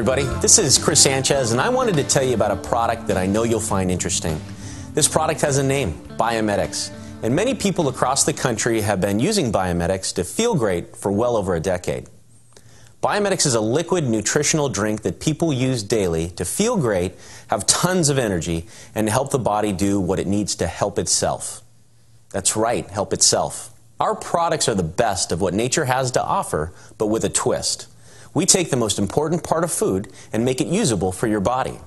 everybody. This is Chris Sanchez, and I wanted to tell you about a product that I know you'll find interesting. This product has a name, Biometics, and many people across the country have been using Biometics to feel great for well over a decade. Biometics is a liquid nutritional drink that people use daily to feel great, have tons of energy, and to help the body do what it needs to help itself. That's right, help itself. Our products are the best of what nature has to offer, but with a twist. We take the most important part of food and make it usable for your body.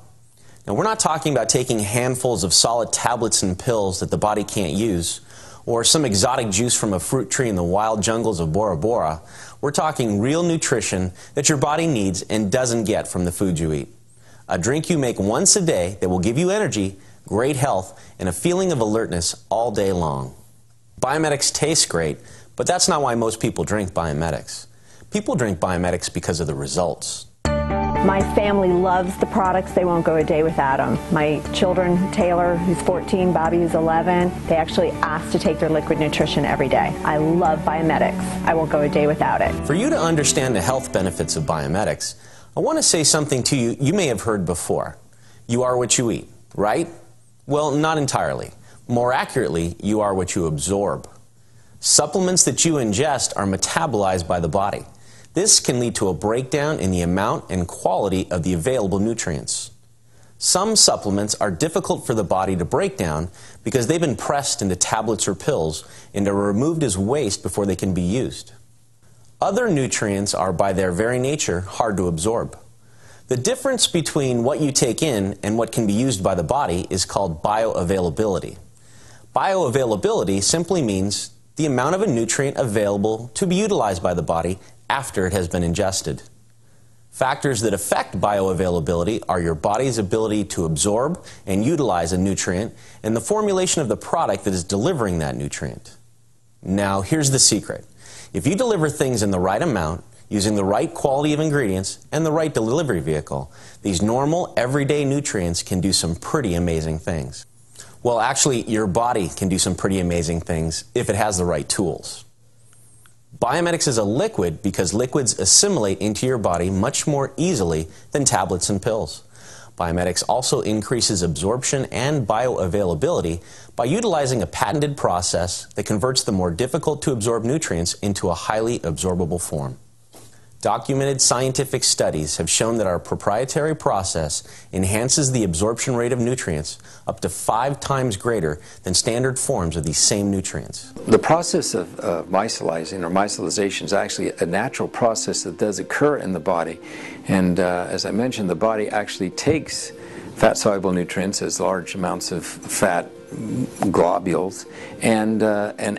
Now, we're not talking about taking handfuls of solid tablets and pills that the body can't use, or some exotic juice from a fruit tree in the wild jungles of Bora Bora. We're talking real nutrition that your body needs and doesn't get from the food you eat. A drink you make once a day that will give you energy, great health, and a feeling of alertness all day long. Biometics tastes great, but that's not why most people drink Biometics. People drink Biometics because of the results. My family loves the products. They won't go a day without them. My children, Taylor, who's 14, Bobby, who's 11, they actually ask to take their liquid nutrition every day. I love Biometics. I won't go a day without it. For you to understand the health benefits of Biometics, I want to say something to you you may have heard before. You are what you eat, right? Well, not entirely. More accurately, you are what you absorb. Supplements that you ingest are metabolized by the body. This can lead to a breakdown in the amount and quality of the available nutrients. Some supplements are difficult for the body to break down because they've been pressed into tablets or pills and are removed as waste before they can be used. Other nutrients are, by their very nature, hard to absorb. The difference between what you take in and what can be used by the body is called bioavailability. Bioavailability simply means the amount of a nutrient available to be utilized by the body after it has been ingested. Factors that affect bioavailability are your body's ability to absorb and utilize a nutrient and the formulation of the product that is delivering that nutrient. Now, here's the secret. If you deliver things in the right amount, using the right quality of ingredients and the right delivery vehicle, these normal, everyday nutrients can do some pretty amazing things. Well, actually, your body can do some pretty amazing things if it has the right tools. Biometics is a liquid because liquids assimilate into your body much more easily than tablets and pills. Biometics also increases absorption and bioavailability by utilizing a patented process that converts the more difficult to absorb nutrients into a highly absorbable form. Documented scientific studies have shown that our proprietary process enhances the absorption rate of nutrients up to 5 times greater than standard forms of these same nutrients. The process of micellizing or micellization is actually a natural process that does occur in the body. And as I mentioned, the body actually takes fat-soluble nutrients as large amounts of fat globules and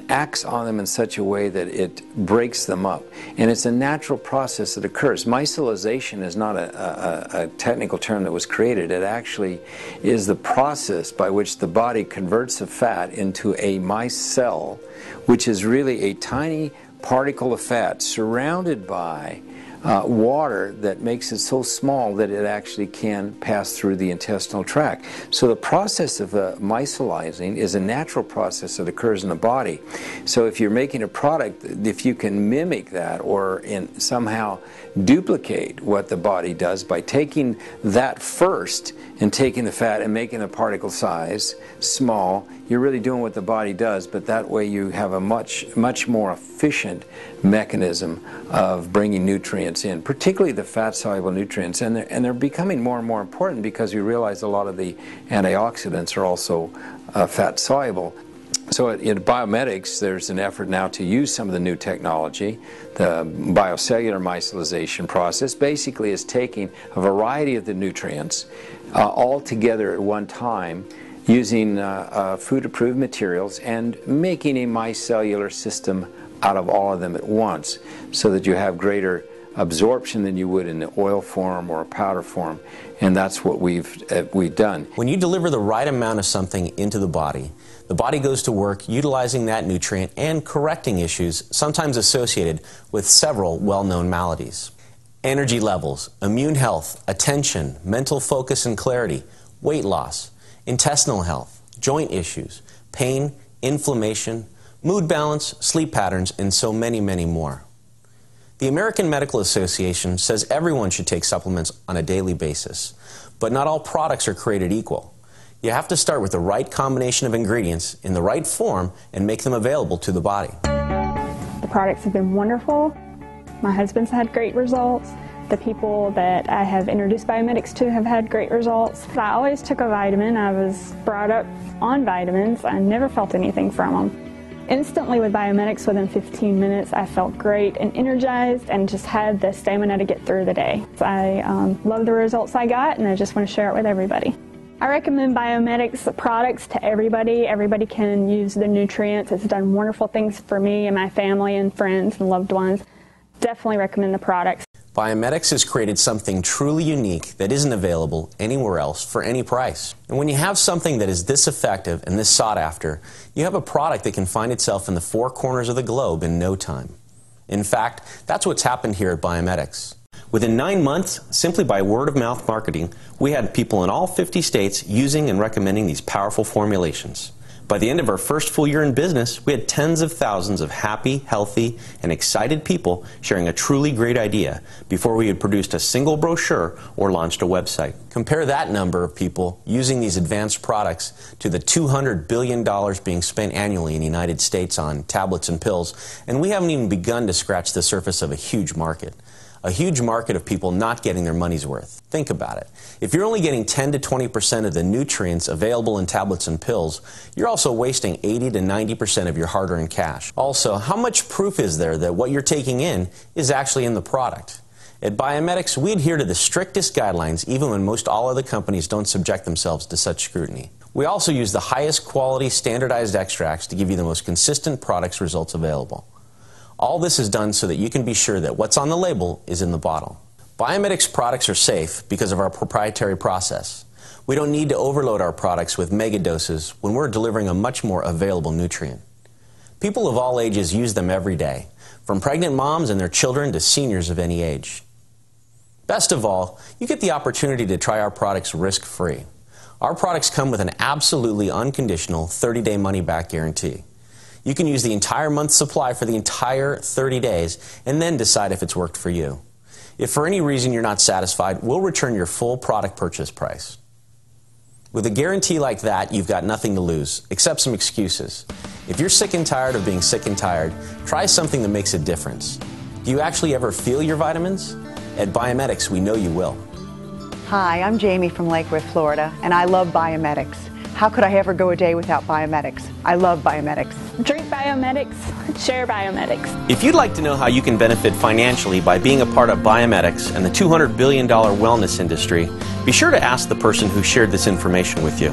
acts on them in such a way that it breaks them up. And it's a natural process that occurs. Micellization is not a technical term that was created. It actually is the process by which the body converts the fat into a micelle, which is really a tiny particle of fat surrounded by water that makes it so small that it actually can pass through the intestinal tract. So the process of micellizing is a natural process that occurs in the body. So if you're making a product, if you can mimic that or somehow duplicate what the body does by taking that first and taking the fat and making the particle size small, you're really doing what the body does, but that way you have a much more efficient mechanism of bringing nutrients in, particularly the fat-soluble nutrients, and they're becoming more and more important because we realize a lot of the antioxidants are also fat-soluble. So in Biometics, there's an effort now to use some of the new technology. The biocellular micellization process basically is taking a variety of the nutrients all together at one time, using food-approved materials and making a micellular system out of all of them at once so that you have greater absorption than you would in the oil form or a powder form. And that's what we've done. When you deliver the right amount of something into the body goes to work utilizing that nutrient and correcting issues sometimes associated with several well-known maladies. Energy levels, immune health, attention, mental focus and clarity, weight loss, intestinal health, joint issues, pain, inflammation, mood balance, sleep patterns, and so many, many more. The American Medical Association says everyone should take supplements on a daily basis, but not all products are created equal. You have to start with the right combination of ingredients in the right form and make them available to the body. The products have been wonderful. My husband's had great results. The people that I have introduced Biometics to have had great results. I always took a vitamin. I was brought up on vitamins. I never felt anything from them. Instantly with Biometics, within 15 minutes, I felt great and energized and just had the stamina to get through the day. I love the results I got, and I just want to share it with everybody. I recommend Biometics products to everybody. Everybody can use the nutrients. It's done wonderful things for me and my family and friends and loved ones. Definitely recommend the products. Biometics has created something truly unique that isn't available anywhere else for any price. And when you have something that is this effective and this sought after, you have a product that can find itself in the four corners of the globe in no time. In fact, that's what's happened here at Biometics. Within 9 months, simply by word-of-mouth marketing, we had people in all 50 states using and recommending these powerful formulations. By the end of our first full year in business, we had tens of thousands of happy, healthy, and excited people sharing a truly great idea before we had produced a single brochure or launched a website. Compare that number of people using these advanced products to the $200 billion being spent annually in the United States on tablets and pills, and we haven't even begun to scratch the surface of a huge market. A huge market of people not getting their money's worth. Think about it. If you're only getting 10 to 20% of the nutrients available in tablets and pills, you're also wasting 80 to 90% of your hard-earned cash. Also, how much proof is there that what you're taking in is actually in the product? At Biometics, we adhere to the strictest guidelines even when most all other companies don't subject themselves to such scrutiny. We also use the highest quality standardized extracts to give you the most consistent products results available. All this is done so that you can be sure that what's on the label is in the bottle. Biometics products are safe because of our proprietary process. We don't need to overload our products with mega doses when we're delivering a much more available nutrient. People of all ages use them every day, from pregnant moms and their children to seniors of any age. Best of all, you get the opportunity to try our products risk-free. Our products come with an absolutely unconditional 30-day money-back guarantee. You can use the entire month's supply for the entire 30 days and then decide if it's worked for you. If for any reason you're not satisfied, we'll return your full product purchase price. With a guarantee like that, you've got nothing to lose, except some excuses. If you're sick and tired of being sick and tired, try something that makes a difference. Do you actually ever feel your vitamins? At Biometics, we know you will. Hi, I'm Jamie from Lakewood, Florida, and I love Biometics. How could I ever go a day without Biometics? I love Biometics. Drink Biometics, share Biometics. If you'd like to know how you can benefit financially by being a part of Biometics and the $200 billion wellness industry, be sure to ask the person who shared this information with you.